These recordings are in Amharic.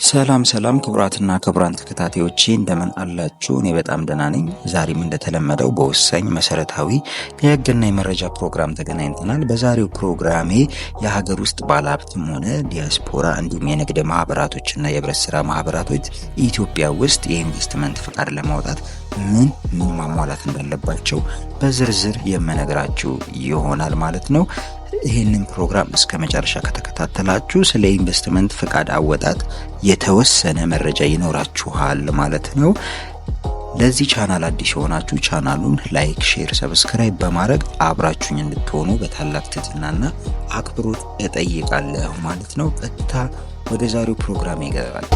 ሰላም ክቡራትና ክቡራን ተከታታዮቼ እንደምን አላችሁ? እኔ በጣም ደህና ነኝ። ዛሬም እንደተለመደው በወሳኝ መሰረታዊ የህግና የመረጃ ፕሮግራም ተገናኝተናል። በዛሬው ፕሮግራሜ የሀገር ውስጥ ባለሀብትም ሆነ ዲያስፖራ እንዲሁም የንግድ ማህበራቶችና የህብረት ስራ ማህበራቶች ኢትዮጵያ ውስጥ የኢንቨስትመንት ፍቃድ ለማውጣት ምን ማሟላት እንዳለባቸው በዝርዝር የምነግራችሁ ይሆናል ማለት ነው። ይህንን ፕሮግራም እስከ መጨረሻ ከተከታተላችሁ ስለ ኢንቨስትመንት ፍቃድ አወጣጥ የተወሰነ መረጃ ይኖራችኋል ማለት ነው። ለዚህ ቻናል አዲስ የሆናችሁ ቻናሉን ላይክ፣ ሼር፣ ሰብስክራይብ በማድረግ አብራችሁኝ እንድትሆኑ በታላቅ ትህትናና አክብሮት እጠይቃለሁ ማለት ነው። ቀጥታ ወደ ዛሬው ፕሮግራም ይገባል።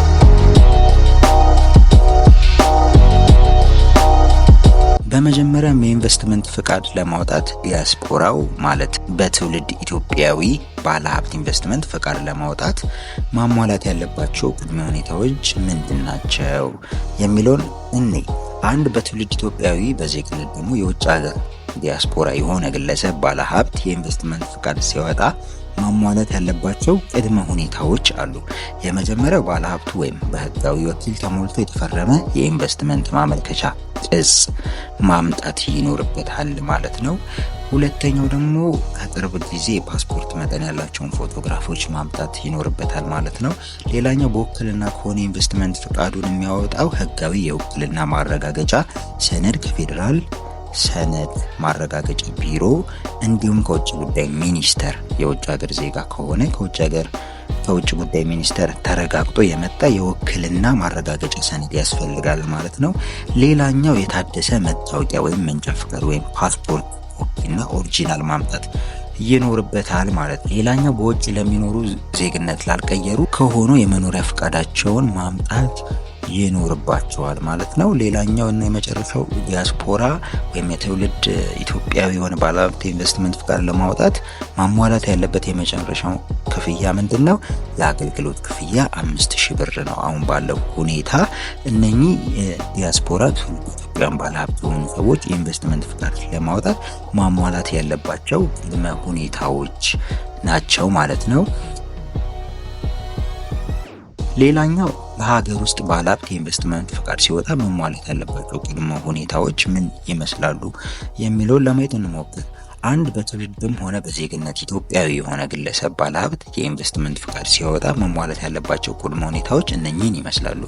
በመጀመሪያም የኢንቨስትመንት ፍቃድ ለማውጣት ዲያስፖራው ማለት በትውልድ ኢትዮጵያዊ ባለሀብት ኢንቨስትመንት ፍቃድ ለማውጣት ማሟላት ያለባቸው ቅድመ ሁኔታዎች ምንድናቸው የሚለውን አንድ በትውልድ ኢትዮጵያዊ በዜግነት ደግሞ የውጭ ሀገር ዲያስፖራ የሆነ ግለሰብ ባለሀብት የኢንቨስትመንት ፍቃድ ሲያወጣ ማሟላት ያለባቸው ቅድመ ሁኔታዎች አሉ። የመጀመሪያው ባለሀብቱ ወይም በህጋዊ ወኪል ተሞልቶ የተፈረመ የኢንቨስትመንት ማመልከቻ ቅጽ ማምጣት ይኖርበታል ማለት ነው። ሁለተኛው ደግሞ ከቅርብ ጊዜ ፓስፖርት መጠን ያላቸውን ፎቶግራፎች ማምጣት ይኖርበታል ማለት ነው። ሌላኛው በውክልና ከሆነ ኢንቨስትመንት ፍቃዱን የሚያወጣው ህጋዊ የውክልና ማረጋገጫ ሰነድ ከፌዴራል ሰነድ ማረጋገጫ ቢሮ እንዲሁም ከውጭ ጉዳይ ሚኒስቴር የውጭ ሀገር ዜጋ ከሆነ ከውጭ ጉዳይ ሚኒስቴር ተረጋግጦ የመጣ የውክልና ማረጋገጫ ሰነድ ያስፈልጋል ማለት ነው። ሌላኛው የታደሰ መታወቂያ ወይም መንጃ ፍቃድ ወይም ፓስፖርት ኮፒና ኦሪጂናል ማምጣት ይኖርበታል ማለት ነው። ሌላኛው በውጭ ለሚኖሩ ዜግነት ላልቀየሩ ከሆኑ የመኖሪያ ፍቃዳቸውን ማምጣት ይኖርባቸዋል ማለት ነው። ሌላኛው እና የመጨረሻው ዲያስፖራ ወይም የትውልድ ኢትዮጵያዊ የሆነ ባለሀብት ኢንቨስትመንት ፍቃድ ለማውጣት ማሟላት ያለበት የመጨረሻው ክፍያ ምንድነው? የአገልግሎት ክፍያ 5000 ብር ነው። አሁን ባለው ሁኔታ እነኚህ ዲያስፖራ ኢትዮጵያውያን ባለሀብት የሆኑ ሰዎች የኢንቨስትመንት ፍቃድ ለማውጣት ማሟላት ያለባቸው ቅድመ ሁኔታዎች ናቸው ማለት ነው። ሌላኛው በሀገር ውስጥ ባለሀብት የኢንቨስትመንት ፍቃድ ሲወጣ መሟላት ያለባቸው ቅድመ ሁኔታዎች ምን ይመስላሉ የሚለውን ለማየት እንሞክር። አንድ በትውልድም ሆነ በዜግነት ኢትዮጵያዊ የሆነ ግለሰብ ባለሀብት የኢንቨስትመንት ፍቃድ ሲያወጣ መሟላት ያለባቸው ቅድመ ሁኔታዎች እነኚህን ይመስላሉ።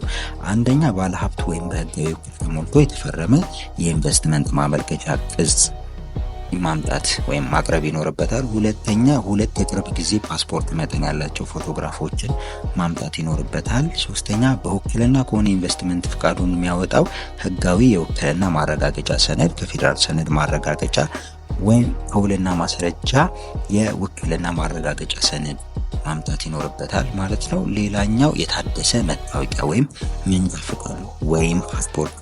አንደኛ ባለሀብቱ ወይም በህጋዊ ወኪል ተሞልቶ የተፈረመ የኢንቨስትመንት ማመልከቻ ቅጽ ማምጣት ወይም ማቅረብ ይኖርበታል። ሁለተኛ 2 የቅርብ ጊዜ ፓስፖርት መጠን ያላቸው ፎቶግራፎችን ማምጣት ይኖርበታል። ሶስተኛ በውክልና ከሆነ ኢንቨስትመንት ፍቃዱን የሚያወጣው ህጋዊ የውክልና ማረጋገጫ ሰነድ ከፌዴራል ሰነድ ማረጋገጫ ወይም ከውልና ማስረጃ የውክልና ማረጋገጫ ሰነድ ማምጣት ይኖርበታል ማለት ነው። ሌላኛው የታደሰ መታወቂያ ወይም መንጃ ፍቃድ ወይም ፓስፖርት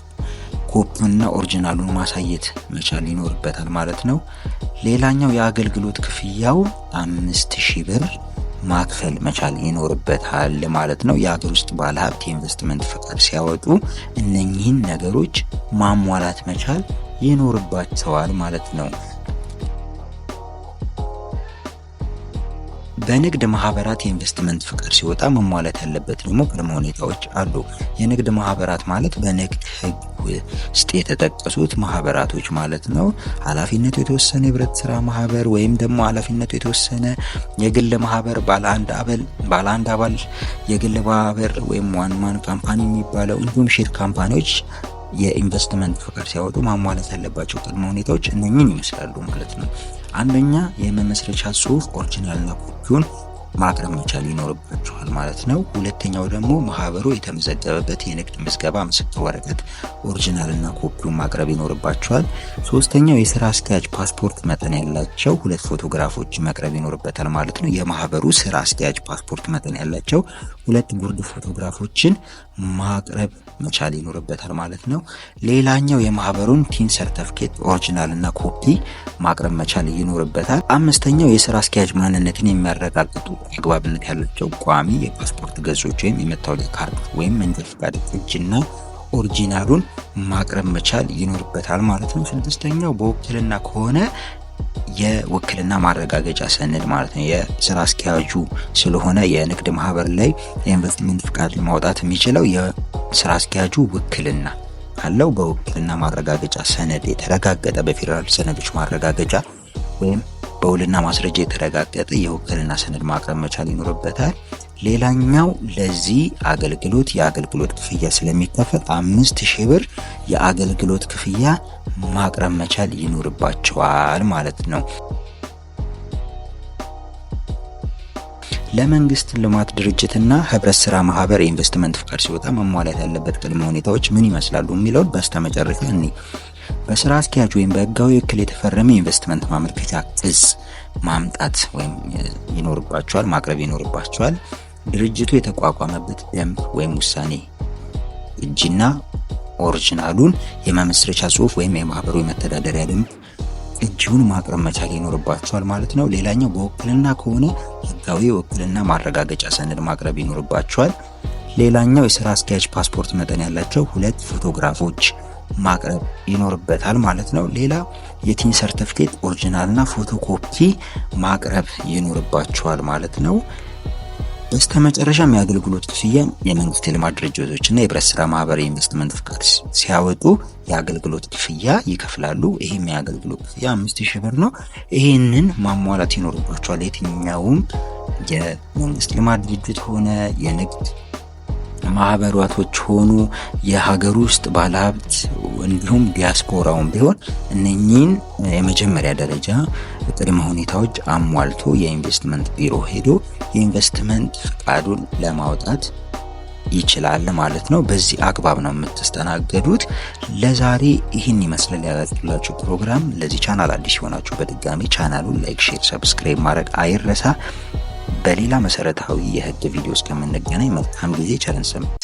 ኮፒውና ኦሪጂናሉን ማሳየት መቻል ይኖርበታል ማለት ነው። ሌላኛው የአገልግሎት ክፍያው 5000 ብር ማክፈል መቻል ይኖርበታል ማለት ነው። የሀገር ውስጥ ባለሀብት የኢንቨስትመንት ፍቃድ ሲያወጡ እነኚህን ነገሮች ማሟላት መቻል ይኖርባቸዋል ማለት ነው። በንግድ ማህበራት የኢንቨስትመንት ፍቃድ ሲወጣ መሟላት ያለበት ደግሞ ቅድመ ሁኔታዎች አሉ። የንግድ ማህበራት ማለት በንግድ ህግ ውስጥ የተጠቀሱት ማህበራቶች ማለት ነው። ኃላፊነቱ የተወሰነ የህብረት ስራ ማህበር ወይም ደግሞ ኃላፊነቱ የተወሰነ የግል ማህበር፣ ባለ አንድ አባል የግል ማህበር ወይም ዋን ማን ካምፓኒ የሚባለው እንዲሁም ሼር ካምፓኒዎች የኢንቨስትመንት ፍቃድ ሲያወጡ ማሟላት ያለባቸው ቅድመ ሁኔታዎች እነኚህን ይመስላሉ ማለት ነው። አንደኛ የመመስረቻ ጽሁፍ ኦሪጂናልና ኮፒውን ማቅረብ መቻል ይኖርባቸዋል ማለት ነው። ሁለተኛው ደግሞ ማህበሩ የተመዘገበበት የንግድ ምዝገባ ምስክር ወረቀት ኦሪጂናልና ኮፒውን ማቅረብ ይኖርባቸዋል። ሶስተኛው የስራ አስኪያጅ ፓስፖርት መጠን ያላቸው 2 ፎቶግራፎች መቅረብ ይኖርበታል ማለት ነው። የማህበሩ ስራ አስኪያጅ ፓስፖርት መጠን ያላቸው 2 ጉርድ ፎቶግራፎችን ማቅረብ መቻል ይኖርበታል ማለት ነው። ሌላኛው የማህበሩን ቲን ሰርቲፊኬት ኦሪጂናልና ኮፒ ማቅረብ መቻል ይኖርበታል። አምስተኛው የስራ አስኪያጅ ማንነትን የሚያረጋግጡ አግባብነት ያላቸው ቋሚ የፓስፖርት ገጾች ወይም የመታወቂያ ካርድ ወይም መንጃ ፍቃድ ቅጂና ኦሪጂናሉን ማቅረብ መቻል ይኖርበታል ማለት ነው። ስድስተኛው በውክልና ከሆነ የውክልና ማረጋገጫ ሰነድ ማለት ነው። የስራ አስኪያጁ ስለሆነ የንግድ ማህበር ላይ የኢንቨስትመንት ፍቃድ ማውጣት የሚችለው የስራ አስኪያጁ ውክልና አለው። በውክልና ማረጋገጫ ሰነድ የተረጋገጠ በፌዴራል ሰነዶች ማረጋገጫ ወይም በውልና ማስረጃ የተረጋገጠ የውክልና ሰነድ ማቅረብ መቻል ይኖርበታል። ሌላኛው ለዚህ አገልግሎት የአገልግሎት ክፍያ ስለሚከፈል 5000 ብር የአገልግሎት ክፍያ ማቅረብ መቻል ይኖርባቸዋል ማለት ነው። ለመንግስት ልማት ድርጅትና ህብረት ስራ ማህበር የኢንቨስትመንት ፍቃድ ሲወጣ መሟላት ያለበት ቅድመ ሁኔታዎች ምን ይመስላሉ የሚለውን በስተመጨረሻ እኔ በስራ አስኪያጅ ወይም በህጋዊ ወኪል የተፈረመ ኢንቨስትመንት ማመልከቻ ቅጽ ማምጣት ወይም ይኖርባቸዋል ማቅረብ ይኖርባቸዋል። ድርጅቱ የተቋቋመበት ደንብ ወይም ውሳኔ እጅና ኦሪጂናሉን የመመስረቻ ጽሁፍ ወይም የማህበሩ መተዳደሪያ ደንብ እጅውን ማቅረብ መቻል ይኖርባቸዋል ማለት ነው። ሌላኛው በውክልና ከሆነ ህጋዊ ውክልና ማረጋገጫ ሰነድ ማቅረብ ይኖርባቸዋል። ሌላኛው የስራ አስኪያጅ ፓስፖርት መጠን ያላቸው 2 ፎቶግራፎች ማቅረብ ይኖርበታል ማለት ነው። ሌላ የቲን ሰርቲፊኬት ኦሪጂናልና ፎቶኮፒ ማቅረብ ይኖርባቸዋል ማለት ነው። በስተመጨረሻም የአገልግሎት ክፍያ የመንግስት የልማት ድርጅቶችና የህብረት ስራ ማህበር የኢንቨስትመንት ፍቃድ ሲያወጡ የአገልግሎት ክፍያ ይከፍላሉ። ይሄም የአገልግሎት ክፍያ 5000 ብር ነው። ይሄንን ማሟላት ይኖርባቸዋል። የትኛውም የመንግስት ልማት ድርጅት ሆነ የንግድ ማህበራቶች ሆኑ የሀገር ውስጥ ባለሀብት እንዲሁም ዲያስፖራውን ቢሆን እነኚህን የመጀመሪያ ደረጃ ቅድመ ሁኔታዎች አሟልቶ የኢንቨስትመንት ቢሮ ሄዶ የኢንቨስትመንት ፍቃዱን ለማውጣት ይችላል ማለት ነው። በዚህ አግባብ ነው የምትስተናገዱት። ለዛሬ ይህን ይመስላል ያላችሁላችሁ ፕሮግራም። ለዚህ ቻናል አዲስ ሆናችሁ በድጋሚ ቻናሉን ላይክ፣ ሼር፣ ሰብስክራይብ ማድረግ አይረሳ። በሌላ መሰረታዊ የህግ ቪዲዮ እስከምንገናኝ መልካም ጊዜ ቸር እንሰንብት።